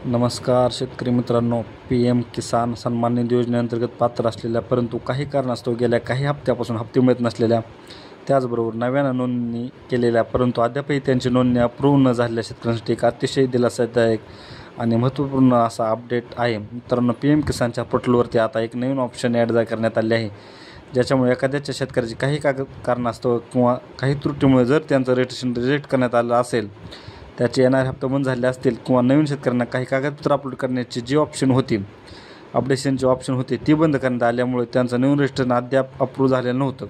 नमस्कार शेतकरी मित्रांनो, PM किसान सन्मान निधी योजनेअंतर्गत पात्र असलेल्या परंतु काही कारणास्तव गेल्या काही हप्त्यापासून हप्ते मिळत नसलेल्या, त्याचबरोबर नव्यानं नोंदणी केलेल्या परंतु अद्यापही त्यांची नोंदणी अप्रूव्ह न झालेल्या शेतकऱ्यांसाठी एक अतिशय दिलासादायक आणि महत्त्वपूर्ण असा अपडेट आहे. मित्रांनो, PM किसानच्या पोर्टलवरती आता एक नवीन ऑप्शन ॲड करण्यात आले आहे, ज्याच्यामुळे एखाद्याच्या शेतकऱ्याची काही कारणास्तव किंवा काही त्रुटीमुळे जर त्यांचं रजिस्ट्रेशन रिजेक्ट करण्यात आलं असेल, त्याचे येणारे हप्ते बंद झाले असतील किंवा नवीन शेतकऱ्यांना काही कागदपत्र अपलोड करण्याची जी ऑप्शन होती, अपडेशनची ऑप्शन होती, ती बंद करण्यात आल्यामुळे त्यांचं नवीन रजिस्ट्रेशन अद्याप अप्रूव्ह झालेलं नव्हतं.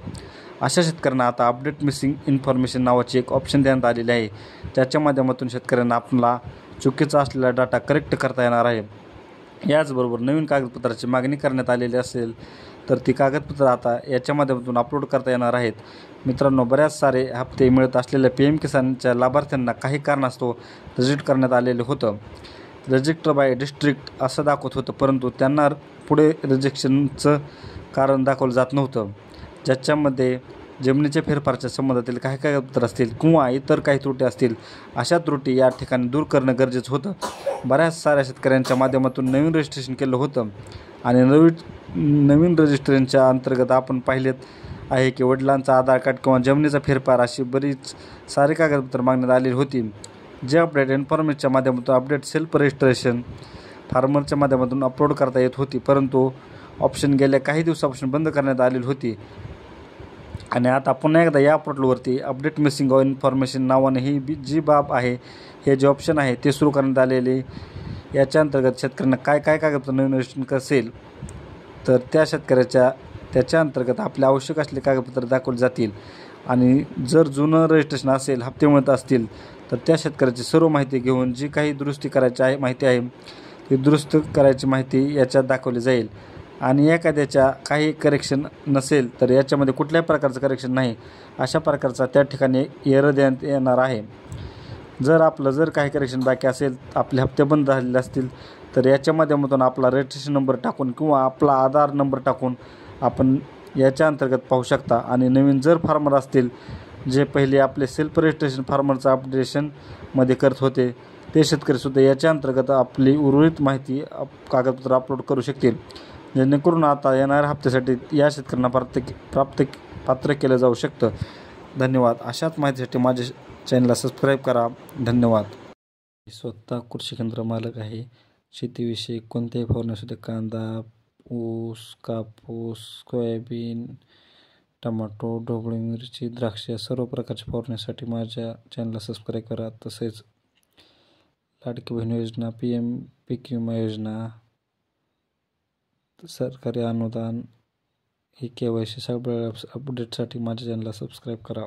अशा शेतकऱ्यांना आता अपडेट मिसिंग इन्फॉर्मेशन नावाची एक ऑप्शन देण्यात आलेली आहे, ज्याच्या माध्यमातून शेतकऱ्यांना आपला चुकीचा असलेला डाटा करेक्ट करता येणार आहे. याचबरोबर नवीन कागदपत्राची मागणी करण्यात आलेली असेल तर ती कागदपत्र आता याच्या माध्यमातून अपलोड करता येणार आहेत. मित्रांनो, बऱ्याच सारे हप्ते मिळत असलेल्या PM किसानच्या लाभार्थ्यांना काही कारणास्तव रिजेक्ट करण्यात आलेलं होतं. रिजेक्ट बाय डिस्ट्रिक्ट असं दाखवत होतं, परंतु त्यांना पुढे रिजेक्शनचं कारण दाखवलं जात नव्हतं, ज्याच्यामध्ये जमिनीच्या फेरफारच्या संबंधातील काही कागदपत्र असतील किंवा इतर काही त्रुटी असतील. अशा त्रुटी या ठिकाणी दूर करणं गरजेचं होतं. बऱ्याच साऱ्या शेतकऱ्यांच्या माध्यमातून नवीन रजिस्ट्रेशन केलं होतं आणि नवीन रजिस्ट्रेशनच्या अंतर्गत आपण पाहिलेत आहे की वडिलांचा आधार कार्ड किंवा जमिनीचा फेरफार अशी बरीच सारी कागदपत्र मागण्यात आलेली होती. जे अपडेट इन्फॉर्मेशनच्या माध्यमातून अपडेट सेल्फ रजिस्ट्रेशन फार्मरच्या माध्यमातून अपलोड करता येत होती, परंतु ऑप्शन गेल्या काही दिवसापासून बंद करण्यात आलेली होती. आणि आता पुन्हा एकदा या पोर्टलवरती अपडेट मिसिंग इन्फॉर्मेशन नावाने ही जी बाब आहे, हे जे ऑप्शन आहे ते सुरू करण्यात आलेले. याच्या अंतर्गत शेतकऱ्यांना काय कागदपत्र नवीन रजिस्ट्रेशन असेल तर त्या शेतकऱ्याच्या त्याच्या अंतर्गत आपले आवश्यक असलेले कागदपत्र दाखवले जातील. आणि जर जुनं रजिस्ट्रेशन असेल, हप्ते मिळत असतील तर त्या शेतकऱ्याची सर्व माहिती घेऊन जी काही दुरुस्ती करायची आहे माहिती आहे ती दुरुस्त करायची माहिती याच्यात दाखवली जाईल. आणि एखाद्याच्या काही करेक्शन नसेल तर याच्यामध्ये कुठल्याही प्रकारचं करेक्शन नाही, अशा प्रकारचा त्या ठिकाणी एरर देण्यात येणार आहे. जर काही करेक्शन बाकी असेल, आपले हप्ते बंद झालेले असतील तर याच्या माध्यमातून आपला रजिस्ट्रेशन नंबर टाकून किंवा आपला आधार नंबर टाकून आपण याच्या अंतर्गत पाहू शकता. आणि नवीन जर फार्मर असतील जे पहिले आपले सेल्फ रजिस्ट्रेशन फार्मरचं अपडेशनमध्ये करत होते, ते शेतकरीसुद्धा याच्या अंतर्गत आपली उर्वरित माहिती कागदपत्र अपलोड करू शकतील, जेणेकरून आता येणाऱ्या हप्त्यासाठी या शेतकऱ्यांना पात्र केलं जाऊ शकतं. धन्यवाद. अशाच माहितीसाठी माझ्या चॅनलला सबस्क्राईब करा. धन्यवाद. स्वतः कृषी केंद्र मालक आहे. शेतीविषयी कोणत्याही फवारण्यासाठी कांदा, ऊस, कापूस, सोयाबीन, टमाटो, ढोबळी मिरची, द्राक्ष या सर्व प्रकारच्या फवारण्यासाठी माझ्या चॅनलला सबस्क्राईब करा. तसेच लाडकी बहीण योजना, PM पीक विमा योजना, सरकारी अनुदान, ही KYC सगळ्या अपडेटसाठी माझ्या चॅनलला सबस्क्राईब करा.